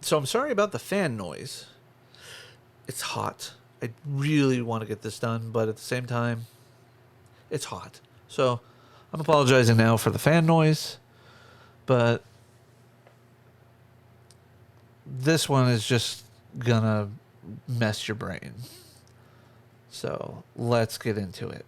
So I'm sorry about the fan noise. It's hot. I really want to get this done, but at the same time, it's hot. So I'm apologizing now for the fan noise, but this one is just gonna mess your brain. So let's get into it.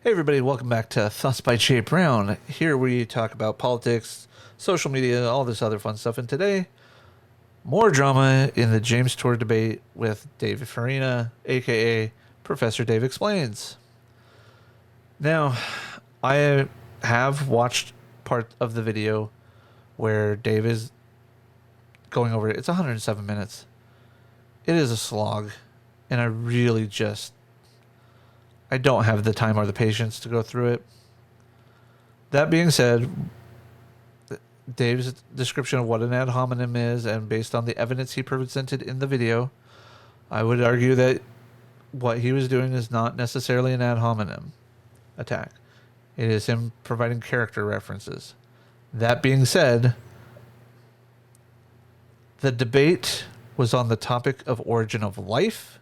Hey everybody, welcome back to Thoughts by Jay Brown. Here we talk about politics, social media, all this other fun stuff. And today, more drama in the James Tour debate with Dave Farina, aka Professor Dave Explains. Now, I have watched part of the video where Dave is going over it. It's 107 minutes. It is a slog, and I really just I don't have the time or the patience to go through it. That being said, Dave's description of what an ad hominem is, and based on the evidence he presented in the video, I would argue that what he was doing is not necessarily an ad hominem attack. It is him providing character references. That being said, the debate was on the topic of origin of life,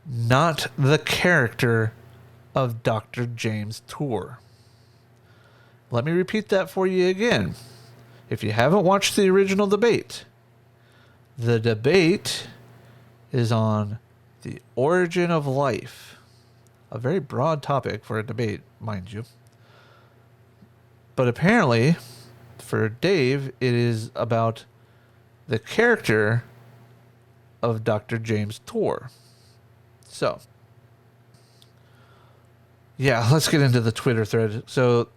not the character of Dr. James Tour. Let me repeat that for you again. If you haven't watched the original debate, the debate is on the origin of life. A very broad topic for a debate, mind you. But apparently, for Dave, it is about the character of Dr. James Tour. So, yeah, let's get into the Twitter thread. So,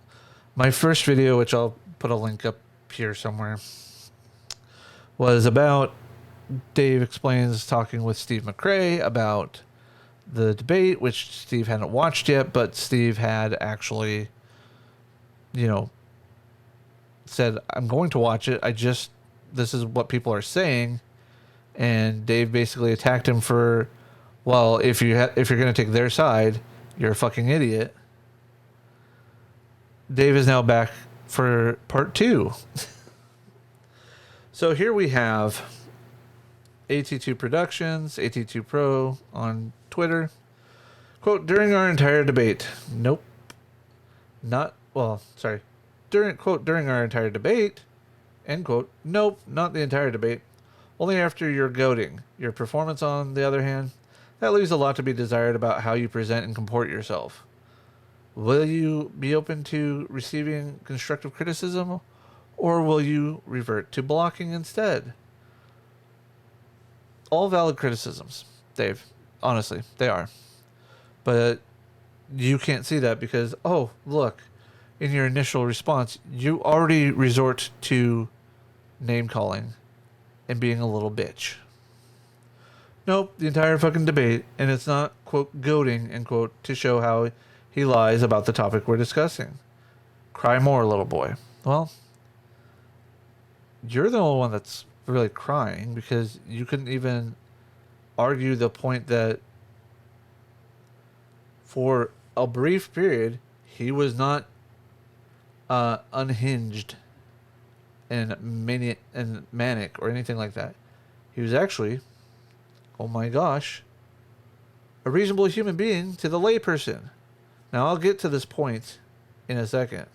my first video, which I'll put a link up here somewhere, was about Dave Explains talking with Steve McRae about the debate, which Steve hadn't watched yet, but Steve had actually, said, I'm going to watch it. This is what people are saying. And Dave basically attacked him for, well, if you're going to take their side, you're a fucking idiot. Dave is now back for part 2. So here we have AT2 Productions, AT2 Pro on Twitter. Quote, during our entire debate. Nope. During our entire debate. End quote. Nope, not the entire debate. Only after your goading. Your performance, on the other hand, that leaves a lot to be desired about how you present and comport yourself. Will you be open to receiving constructive criticism, or will you revert to blocking instead? All valid criticisms, Dave. Honestly, they are. But you can't see that because, oh, look, in your initial response, you already resort to name-calling and being a little bitch. Nope, the entire fucking debate, and it's not, quote, goading, end quote, to show how he lies about the topic we're discussing. Cry more, little boy. Well, you're the only one that's really crying because you couldn't even argue the point that for a brief period, he was not unhinged and manic or anything like that. He was actually, oh my gosh, a reasonable human being to the layperson. Now, I'll get to this point in a second.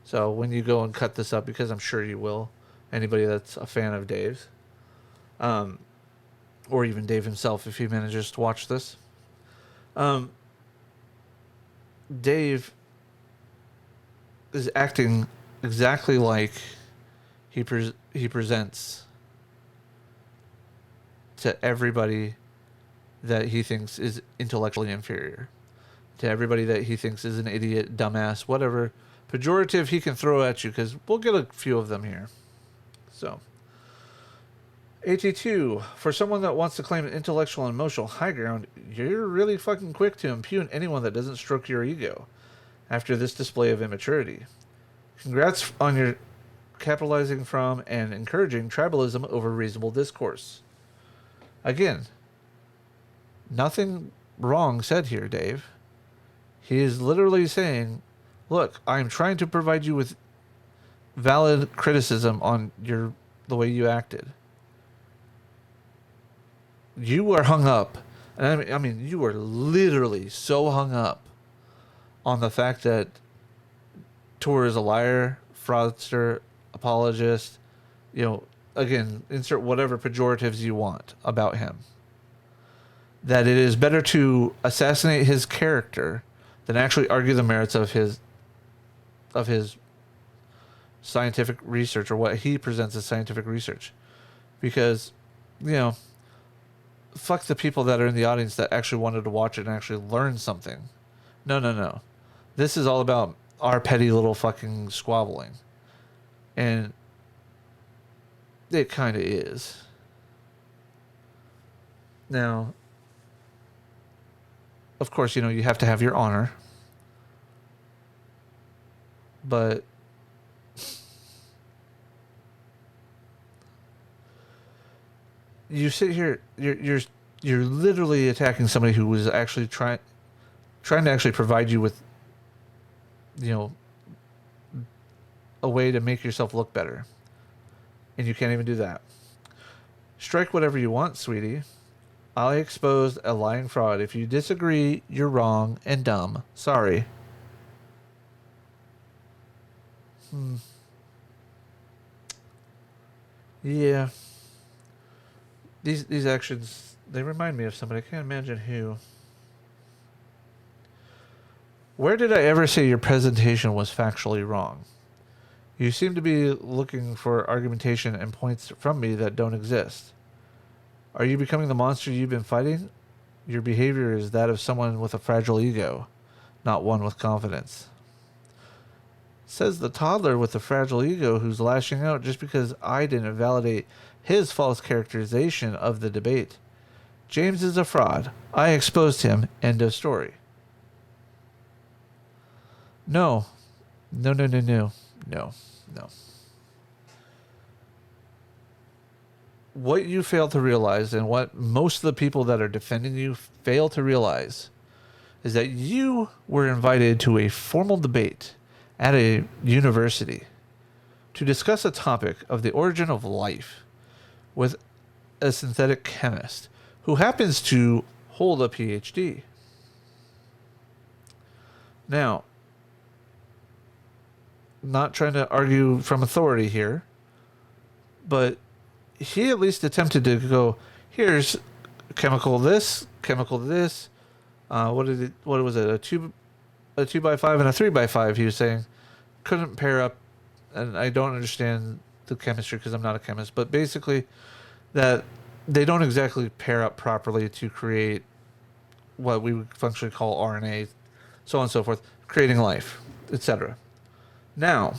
So when you go and cut this up, because I'm sure you will, anybody that's a fan of Dave's, or even Dave himself if he manages to watch this, Dave is acting exactly like he presents to everybody that he thinks is intellectually inferior, to everybody that he thinks is an idiot, dumbass, whatever pejorative he can throw at you, because we'll get a few of them here. So, AT2, for someone that wants to claim an intellectual and emotional high ground, you're really fucking quick to impugn anyone that doesn't stroke your ego after this display of immaturity. Congrats on your capitalizing from and encouraging tribalism over reasonable discourse. Again, nothing wrong said here, Dave. He is literally saying, look, I'm trying to provide you with valid criticism on the way you acted. You were hung up, and I mean, you were literally so hung up on the fact that Tor is a liar, fraudster, apologist, again, insert whatever pejoratives you want about him, that it is better to assassinate his character than actually argue the merits of his scientific research, or what he presents as scientific research. Because, fuck the people that are in the audience that actually wanted to watch it and actually learn something. No. This is all about our petty little fucking squabbling. And it kind of is. Now, of course, you have to have your honor. But you sit here, you're literally attacking somebody who was actually trying to actually provide you with, a way to make yourself look better. And you can't even do that. Strike whatever you want, sweetie. I exposed a lying fraud. If you disagree, you're wrong and dumb. Sorry. Yeah. These actions, they remind me of somebody. I can't imagine who. Where did I ever say your presentation was factually wrong? You seem to be looking for argumentation and points from me that don't exist. Are you becoming the monster you've been fighting? Your behavior is that of someone with a fragile ego, not one with confidence. Says the toddler with the fragile ego who's lashing out just because I didn't validate his false characterization of the debate. James is a fraud. I exposed him. End of story. No. What you fail to realize, and what most of the people that are defending you fail to realize, is that you were invited to a formal debate at a university to discuss a topic of the origin of life with a synthetic chemist who happens to hold a PhD. Now, not trying to argue from authority here, but he at least attempted to go, here's chemical this. What was it? A 2x5 and a 3x5, he was saying, couldn't pair up. And I don't understand the chemistry because I'm not a chemist, but basically that they don't exactly pair up properly to create what we would functionally call RNA, so on and so forth, creating life, etc. Now,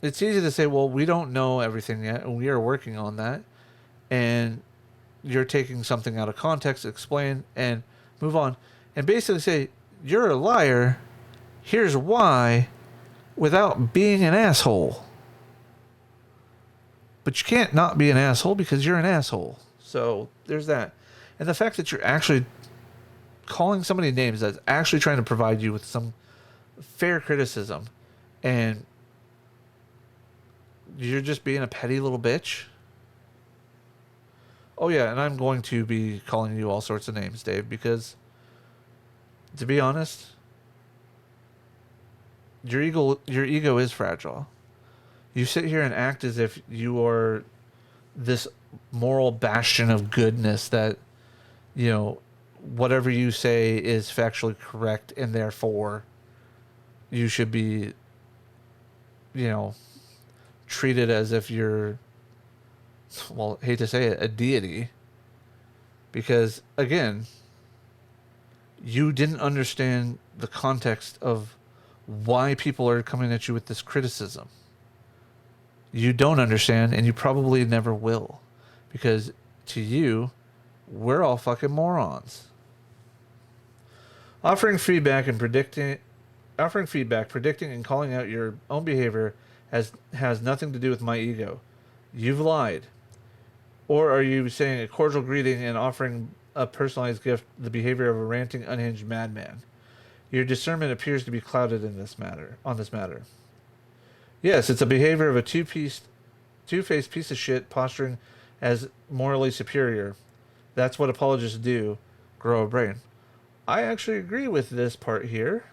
it's easy to say, well, we don't know everything yet, and we are working on that, and you're taking something out of context, explain, and move on, and basically say, you're a liar, here's why, without being an asshole. But you can't not be an asshole because you're an asshole. So there's that. And the fact that you're actually calling somebody names that's actually trying to provide you with some fair criticism, and you're just being a petty little bitch. Oh yeah, and I'm going to be calling you all sorts of names, Dave, because to be honest, your ego is fragile. You sit here and act as if you are this moral bastion of goodness that, whatever you say is factually correct, and therefore you should be, treated as if you're, well, hate to say it, a deity. Because, again, you didn't understand the context of why people are coming at you with this criticism. You don't understand, and you probably never will. Because to you, we're all fucking morons. Offering feedback, predicting and calling out your own behavior has nothing to do with my ego. You've lied. Or are you saying a cordial greeting and offering a personalized gift the behavior of a ranting, unhinged madman. Your discernment appears to be clouded in this matter. On this matter, yes, it's a behavior of a two-faced piece of shit posturing as morally superior. That's what apologists do. Grow a brain. I actually agree with this part here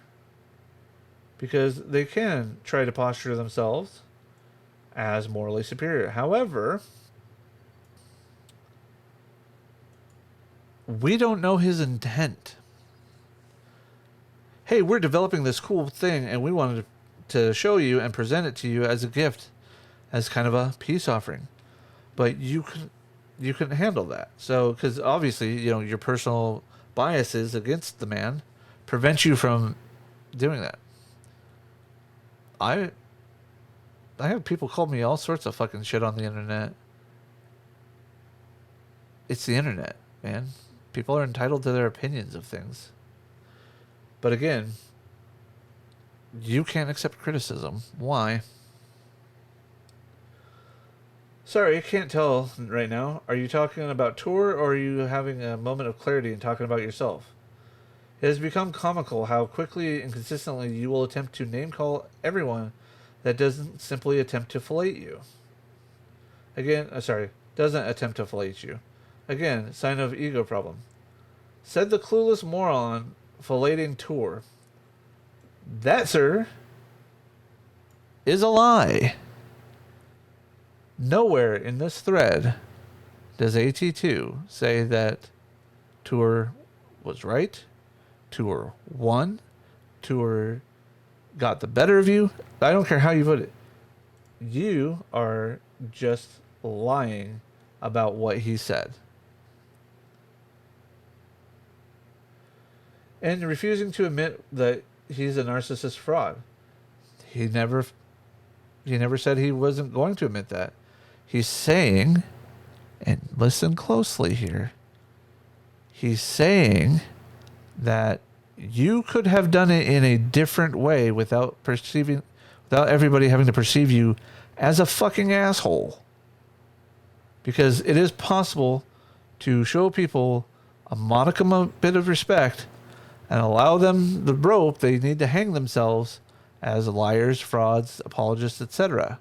because they can try to posture themselves as morally superior. However, we don't know his intent. Hey, we're developing this cool thing and we wanted to show you and present it to you as a gift, as kind of a peace offering. But you couldn't handle that. So, because obviously, your personal biases against the man prevent you from doing that. I have people call me all sorts of fucking shit on the internet. It's the internet, man. People are entitled to their opinions of things. But again, you can't accept criticism. Why? Sorry, I can't tell right now. Are you talking about tour or are you having a moment of clarity and talking about yourself? It has become comical how quickly and consistently you will attempt to name call everyone that doesn't simply attempt to fillet you. Again, doesn't attempt to fillet you. Again, sign of ego problem. Said the clueless moron filleting tour. That, sir, is a lie. Nowhere in this thread does AT2 say that tour was right, tour won, tour got the better of you. I don't care how you put it. You are just lying about what he said. And refusing to admit that he's a narcissist fraud. He never said he wasn't going to admit that. He's saying, and listen closely here, he's saying that you could have done it in a different way without everybody having to perceive you as a fucking asshole. Because it is possible to show people a modicum of bit of respect and allow them the rope they need to hang themselves as liars, frauds, apologists, etc.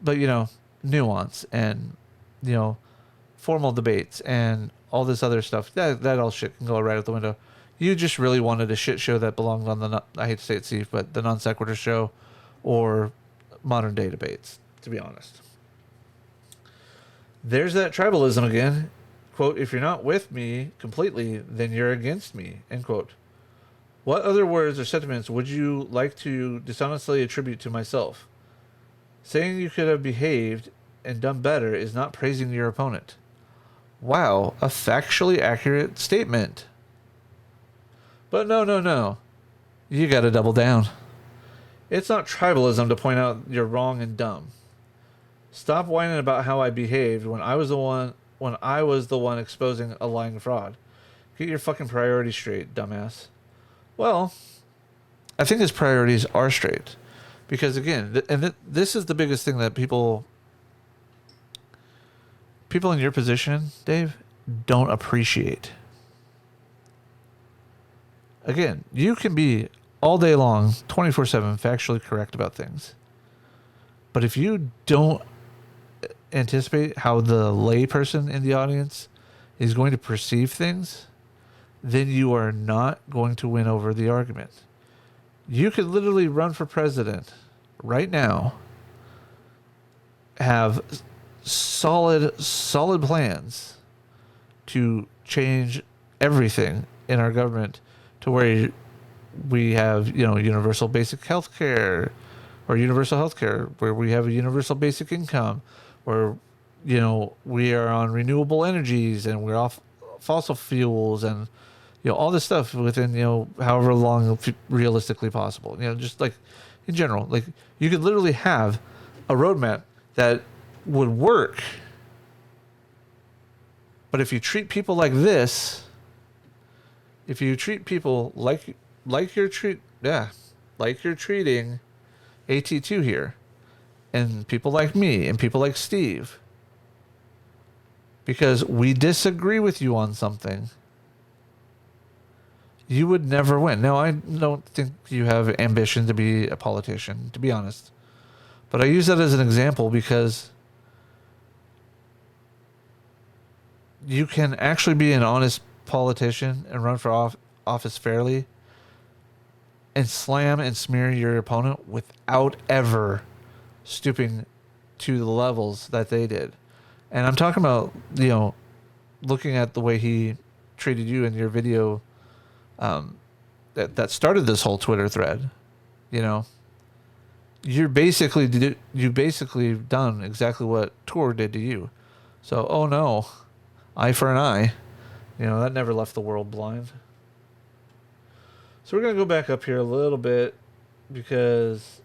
But, nuance and, formal debates and all this other stuff, that all shit can go right out the window. You just really wanted a shit show that belonged on I hate to say it, Steve, but the non sequitur show or modern day debates, to be honest. There's that tribalism again. Quote, if you're not with me completely, then you're against me, end quote. What other words or sentiments would you like to dishonestly attribute to myself? Saying you could have behaved and done better is not praising your opponent. Wow, a factually accurate statement. But no. You gotta double down. It's not tribalism to point out you're wrong and dumb. Stop whining about how I behaved when I was the one exposing a lying fraud. Get your fucking priorities straight, dumbass. Well, I think his priorities are straight. Because again, this is the biggest thing that people in your position, Dave, don't appreciate. Again, you can be all day long, 24/7, factually correct about things. But if you don't anticipate how the layperson in the audience is going to perceive things, then you are not going to win over the argument. You could literally run for president right now, have solid plans to change everything in our government to where we have, universal basic health care or universal health care, where we have a universal basic income, where, we are on renewable energies and we're off fossil fuels and, all this stuff within, however long realistically possible, just like in general, like you could literally have a roadmap that would work. But if you treat people like this, if you treat people like you're treating AT2 here, and people like me and people like Steve, because we disagree with you on something, you would never win. Now, I don't think you have ambition to be a politician, to be honest. But I use that as an example because you can actually be an honest politician and run for office fairly and slam and smear your opponent without ever stooping to the levels that they did. And I'm talking about, looking at the way he treated you in your video that started this whole Twitter thread. You basically done exactly what Tor did to you. So, oh no, eye for an eye. That never left the world blind. So we're going to go back up here a little bit because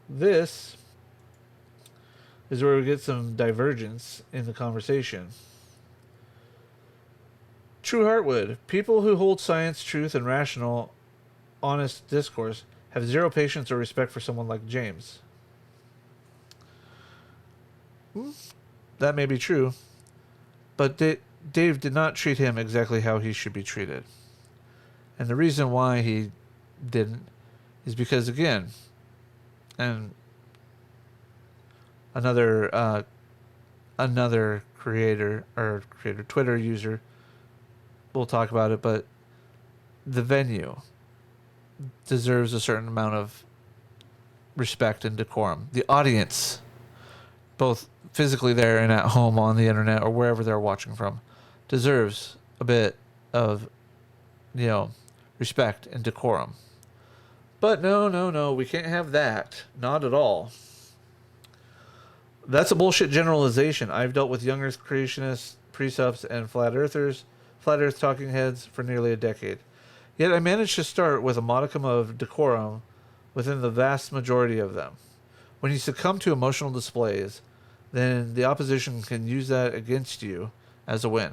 this is where we get some divergence in the conversation. True Heartwood. People who hold science, truth, and rational, honest discourse have zero patience or respect for someone like James. That may be true, but Dave did not treat him exactly how he should be treated. And the reason why he didn't is because, again, and another creator Twitter user, we'll talk about it, but the venue deserves a certain amount of respect and decorum. The audience, both physically there and at home on the internet or wherever they're watching from, deserves a bit of, respect and decorum. But no, we can't have that. Not at all. That's a bullshit generalization. I've dealt with young earth creationists, pre-subs, and flat earth talking heads for nearly a decade. Yet I managed to start with a modicum of decorum within the vast majority of them. When you succumb to emotional displays, then the opposition can use that against you as a win.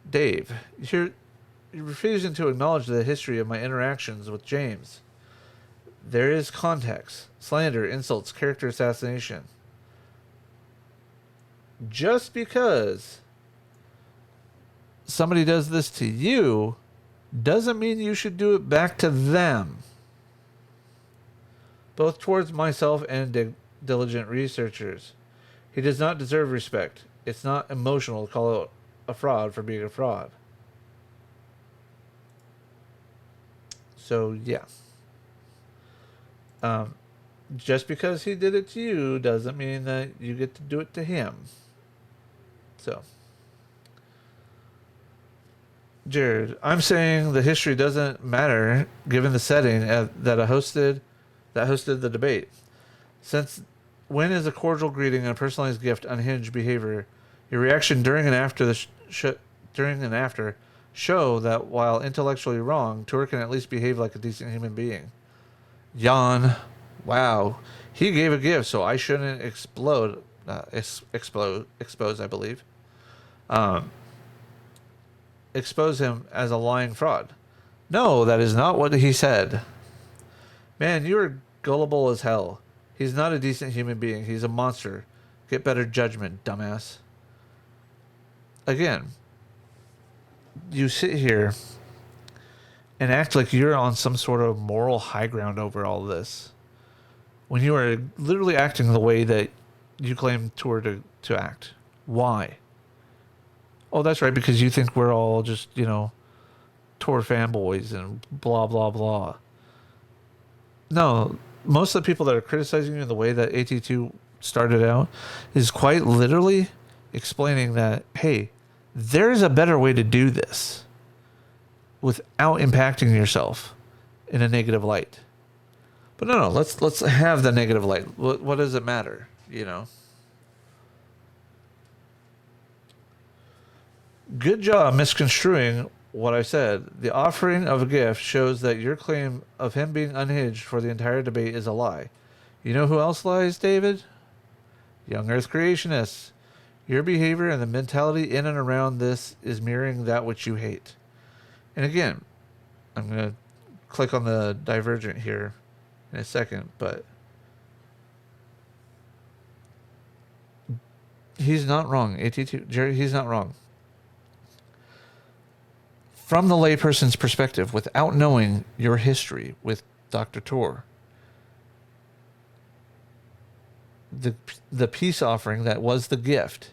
Dave, you're refusing to acknowledge the history of my interactions with James. There is context, slander, insults, character assassination. Just because somebody does this to you doesn't mean you should do it back to them. Both towards myself and diligent researchers. He does not deserve respect. It's not emotional to call out a fraud for being a fraud. So, yeah. Just because he did it to you doesn't mean that you get to do it to him. So, Jared, I'm saying the history doesn't matter given the setting that hosted the debate. Since when is a cordial greeting and a personalized gift unhinged behavior? Your reaction during and after show that while intellectually wrong, Tour can at least behave like a decent human being. Yawn. Wow. He gave a gift, so I shouldn't expose, I believe. Expose him as a lying fraud. No, that is not what he said. Man, you are gullible as hell. He's not a decent human being. He's a monster. Get better judgment, dumbass. Again, you sit here and act like you're on some sort of moral high ground over all this, when you are literally acting the way that you claim Tour to act. Why? Oh, that's right, because you think we're all just, Tour fanboys and blah, blah, blah. No, most of the people that are criticizing you in the way that AT2 started out is quite literally explaining that, hey, there's a better way to do this without impacting yourself in a negative light. But no, let's have the negative light. What does it matter, Good job misconstruing what I said. The offering of a gift shows that your claim of him being unhinged for the entire debate is a lie. You know who else lies, David? Young Earth creationists. Your behavior and the mentality in and around this is mirroring that which you hate. And again, I'm going to click on the divergent here in a second, but He's not wrong. AT2, Jerry, he's not wrong. From the layperson's perspective, without knowing your history with Dr. Tor, the peace offering that was the gift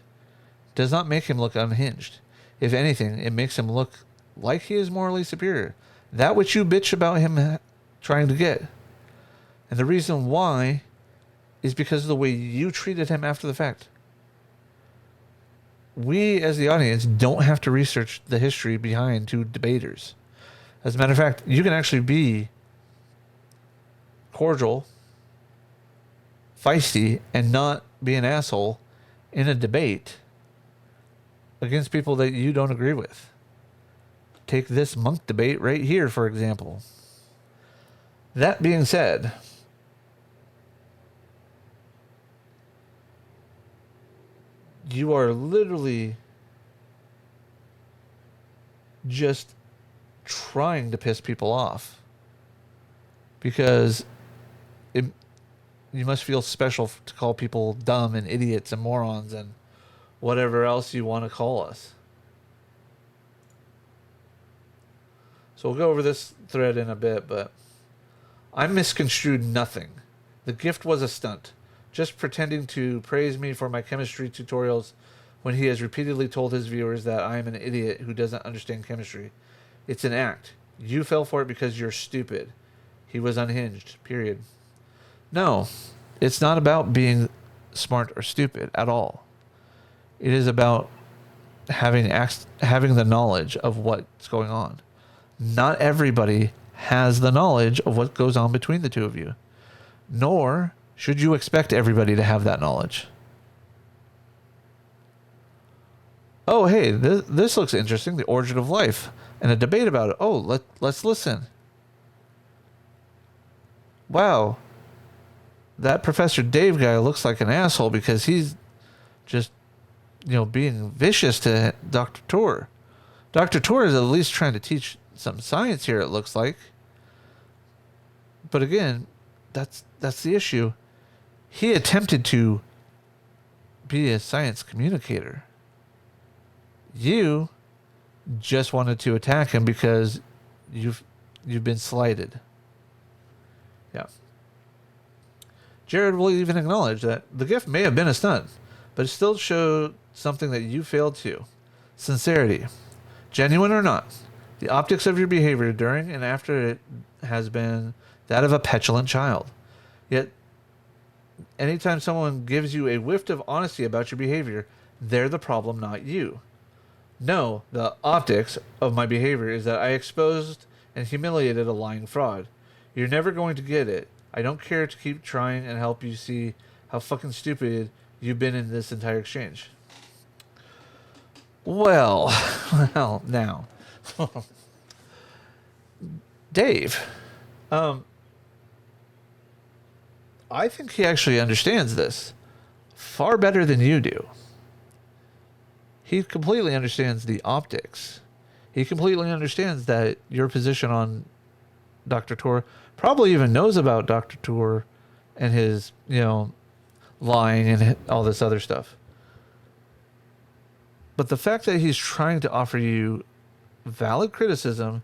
does not make him look unhinged. If anything, it makes him look like he is morally superior. That which you bitch about him trying to get. And the reason why is because of the way you treated him after the fact. We, as the audience, don't have to research the history behind two debaters. As a matter of fact, you can actually be cordial, feisty, and not be an asshole in a debate against people that you don't agree with. Take this monk debate right here, for example. That being said, you are literally just trying to piss people off because you must feel special to call people dumb and idiots and morons and whatever else you want to call us. So we'll go over this thread in a bit, but I misconstrued nothing. The gift was a stunt. Just pretending to praise me for my chemistry tutorials when he has repeatedly told his viewers that I am an idiot who doesn't understand chemistry. It's an act. You fell for it because you're stupid. He was unhinged. Period. No, it's not about being smart or stupid at all. It is about having the knowledge of what's going on. Not everybody has the knowledge of what goes on between the two of you. Nor should you expect everybody to have that knowledge? Oh, hey, this looks interesting. The origin of life and a debate about it. Oh, let's listen. Wow, that Professor Dave guy looks like an asshole because he's just, being vicious to Dr. Tor. Dr. Tor is at least trying to teach some science here, it looks like. But again, that's the issue. He attempted to be a science communicator. You just wanted to attack him because you've been slighted. Yeah. Jared will even acknowledge that the gift may have been a stunt, but it still showed something that you failed to. Sincerity. Genuine or not, the optics of your behavior during and after it has been that of a petulant child. Yet, anytime someone gives you a whiff of honesty about your behavior, they're the problem, not you. No, the optics of my behavior is that I exposed and humiliated a lying fraud. You're never going to get it. I don't care to keep trying and help you see how fucking stupid you've been in this entire exchange. Well, now. Dave, I think he actually understands this far better than you do. He completely understands the optics. He completely understands that your position on Dr. Tor, probably even knows about Dr. Tor and his, lying and all this other stuff. But the fact that he's trying to offer you valid criticism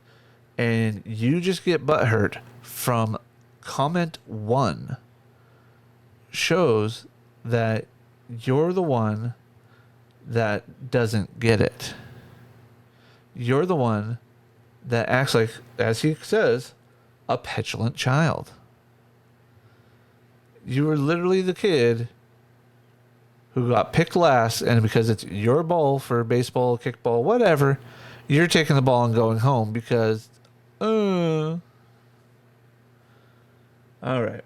and you just get butthurt from comment 1 shows that you're the one that doesn't get it. You're the one that acts like, as he says, a petulant child. You were literally the kid who got picked last, and because it's your ball for baseball, kickball, whatever, you're taking the ball and going home because, all right,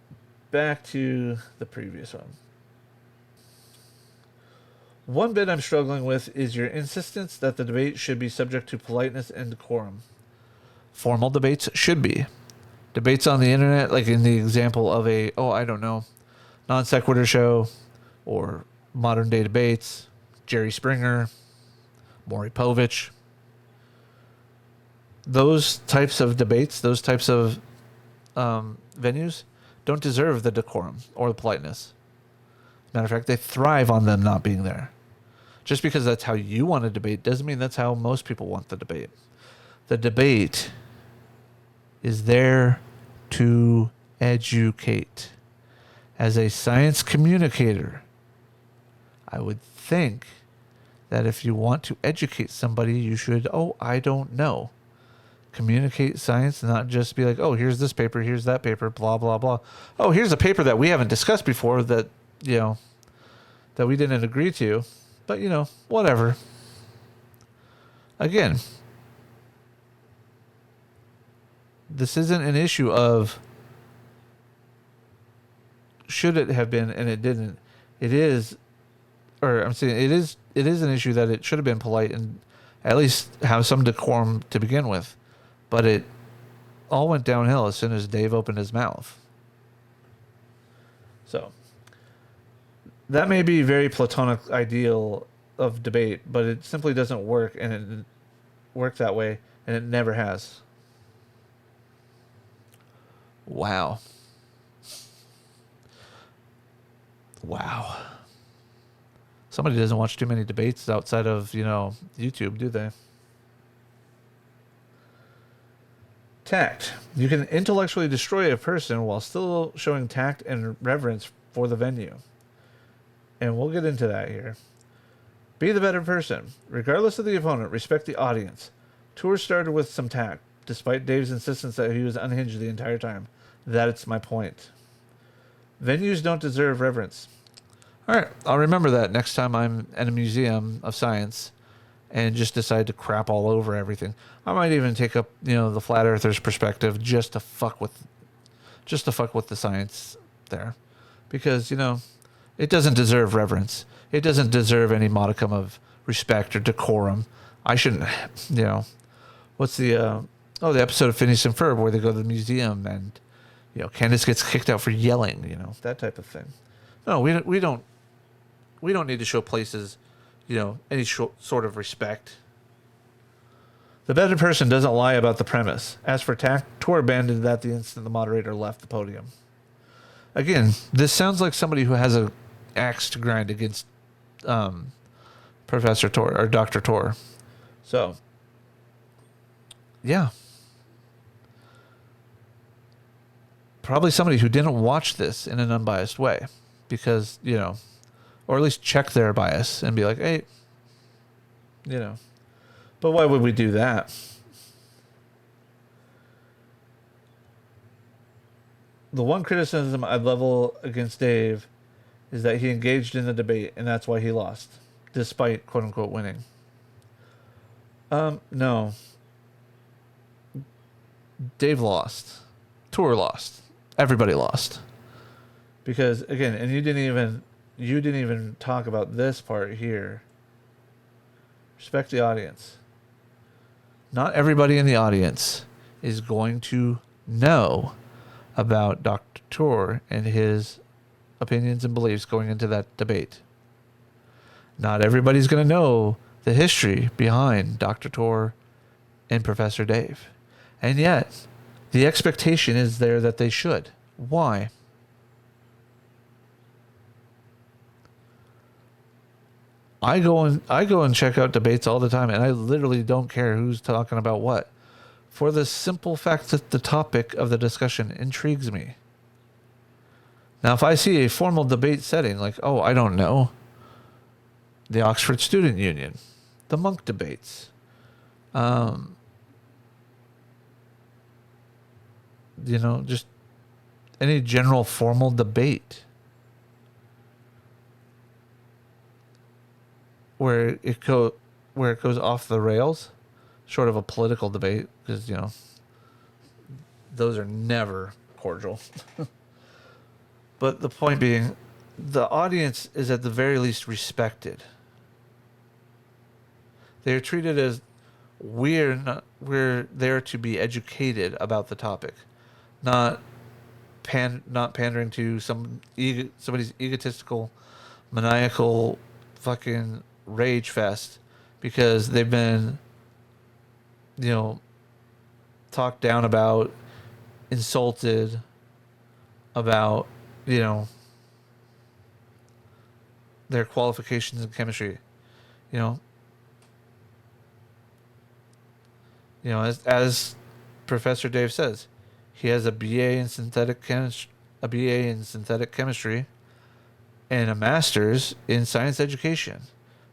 back to the previous one. One bit I'm struggling with is your insistence that the debate should be subject to politeness and decorum. Formal debates should be. Debates on the internet, like in the example of a, non sequitur show, or modern day debates, Jerry Springer, Maury Povich. Those types of debates, those types of venues don't deserve the decorum or the politeness. Matter of fact, they thrive on them not being there. Just because that's how you want to debate doesn't mean that's how most people want the debate. The debate is there to educate. As a science communicator, I would think that if you want to educate somebody, you should, I don't know. Communicate science, not just be like, here's this paper, here's that paper, blah, blah, blah. Here's a paper that we haven't discussed before that, that we didn't agree to. But, whatever. Again, this isn't an issue of should it have been and it didn't. It is, or I'm saying it is an issue that it should have been polite and at least have some decorum to begin with. But it all went downhill as soon as Dave opened his mouth. So that may be a very platonic ideal of debate, but it simply doesn't work, and it didn't work that way, and it never has. Wow. Somebody doesn't watch too many debates outside of, YouTube, do they? Tact. You can intellectually destroy a person while still showing tact and reverence for the venue. And we'll get into that here. Be the better person. Regardless of the opponent, respect the audience. Tour started with some tact, despite Dave's insistence that he was unhinged the entire time. That's my point. Venues don't deserve reverence. All right, I'll remember that next time I'm at a museum of science and just decide to crap all over everything. I might even take up, the flat earthers' perspective just to fuck with the science there. Because, it doesn't deserve reverence. It doesn't deserve any modicum of respect or decorum. I shouldn't, what's the episode of Phineas and Ferb where they go to the museum and, Candace gets kicked out for yelling, that type of thing. No, we don't need to show places, any sort of respect. The better person doesn't lie about the premise. As for tact, Tor abandoned that the instant the moderator left the podium. Again, this sounds like somebody who has an axe to grind against Professor Tor or Dr. Tor. So, yeah. Probably somebody who didn't watch this in an unbiased way because, or at least check their bias and be like, hey, but why would we do that? The one criticism I'd level against Dave is that he engaged in the debate and that's why he lost, despite quote unquote winning. No. Dave lost. Tour lost. Everybody lost. Because again, and you didn't even talk about this part here. Respect the audience. Not everybody in the audience is going to know about Dr. Tor and his opinions and beliefs going into that debate. Not everybody's going to know the history behind Dr. Tor and Professor Dave. And yet, the expectation is there that they should. Why? I go and check out debates all the time, and I literally don't care who's talking about what, for the simple fact that the topic of the discussion intrigues me. Now, if I see a formal debate setting, like, I don't know, the Oxford Student Union, the Monk debates, just any general formal debate where it goes off the rails, short of a political debate, because those are never cordial. But the point being, the audience is at the very least respected. They are treated as we're there to be educated about the topic, not pandering to somebody's egotistical, maniacal, fucking rage fest because they've been, talked down about, insulted about, their qualifications in chemistry. You know, as Professor Dave says, he has a BA in synthetic chemistry, and a master's in science education.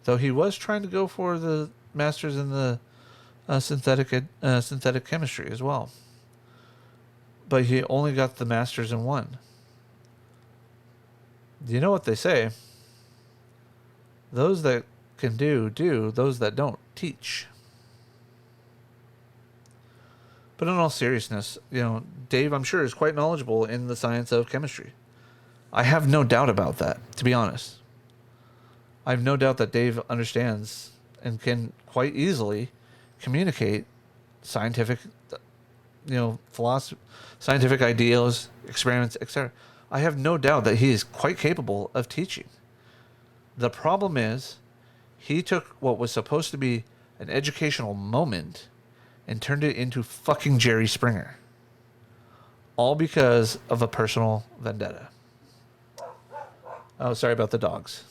Though he was trying to go for the master's in the synthetic chemistry as well, but he only got the master's in one. Do you know what they say? Those that can do, those that don't, teach. But in all seriousness, Dave, I'm sure, is quite knowledgeable in the science of chemistry. I have no doubt about that, to be honest. I have no doubt that Dave understands and can quite easily communicate scientific, philosophy, scientific ideals, experiments, etc. I have no doubt that he is quite capable of teaching. The problem is, he took what was supposed to be an educational moment and turned it into fucking Jerry Springer. All because of a personal vendetta. Oh, sorry about the dogs.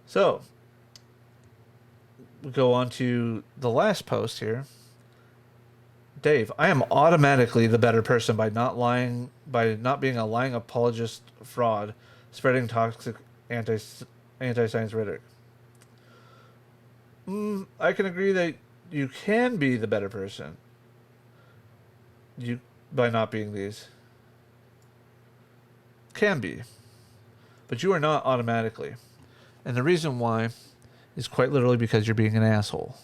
So, we go on to the last post here. Dave, I am automatically the better person by not being a lying apologist fraud, spreading toxic anti-science rhetoric. I can agree that you can be the better person. By not being these. Can be. But you are not automatically. And the reason why is quite literally because you're being an asshole.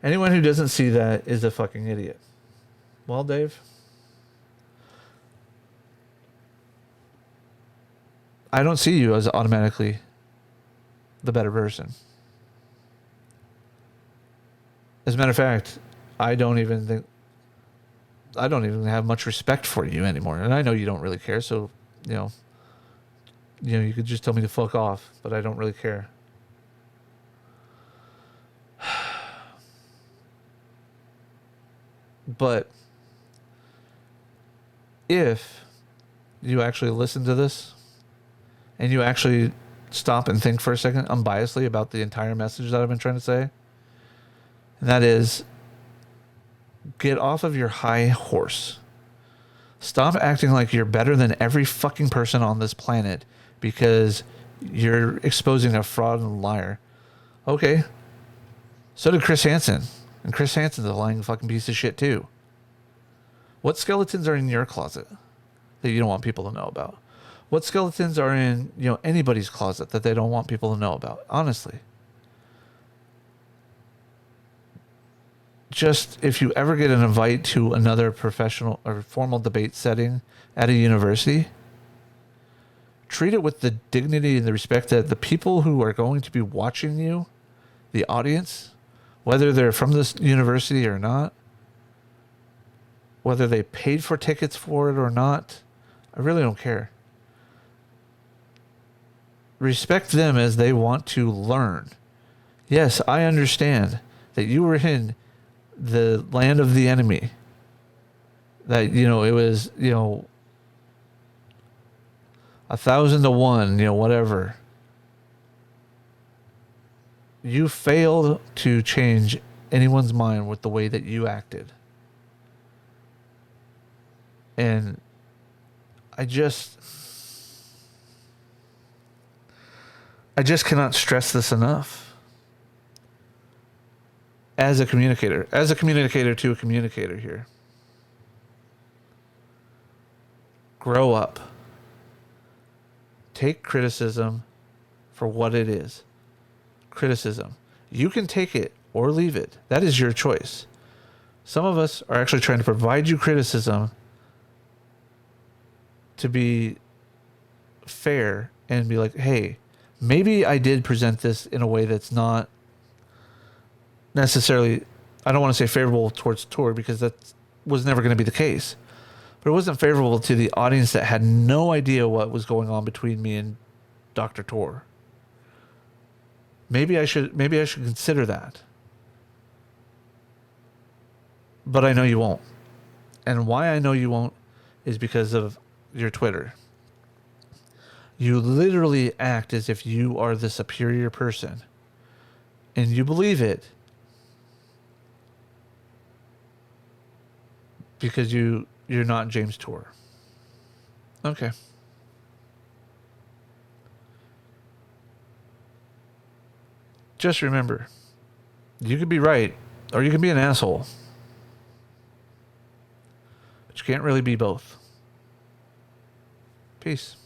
Anyone who doesn't see that is a fucking idiot. Well, Dave, I don't see you as automatically the better person. As a matter of fact, I don't even have much respect for you anymore. And I know you don't really care, so, you could just tell me to fuck off, but I don't really care. But if you actually listen to this and you actually stop and think for a second unbiasedly about the entire message that I've been trying to say, and that is, get off of your high horse. Stop acting like you're better than every fucking person on this planet because you're exposing a fraud and liar. Okay. So did Chris Hansen. And Chris Hansen's a lying fucking piece of shit too. What skeletons are in your closet that you don't want people to know about? What skeletons are in, anybody's closet that they don't want people to know about? Honestly. Just if you ever get an invite to another professional or formal debate setting at a university, treat it with the dignity and the respect that the people who are going to be watching you, the audience, whether they're from this university or not, whether they paid for tickets for it or not, I really don't care. Respect them as they want to learn. Yes, I understand that you were in the land of the enemy. That, it was, 1,000 to 1, whatever. You failed to change anyone's mind with the way that you acted. And I just cannot stress this enough. As a communicator to a communicator here. Grow up. Take criticism for what it is. Criticism. You can take it or leave it. That is your choice. Some of us are actually trying to provide you criticism to be fair and be like, hey, maybe I did present this in a way that's not necessarily, I don't want to say favorable towards Tor because that was never going to be the case. But it wasn't favorable to the audience that had no idea what was going on between me and Dr. Tor. Maybe I should consider that. But I know you won't. And why I know you won't is because of your Twitter. You literally act as if you are the superior person. And you believe it because you're not James Tour. Okay. Just remember, you could be right or you can be an asshole. But you can't really be both. Peace.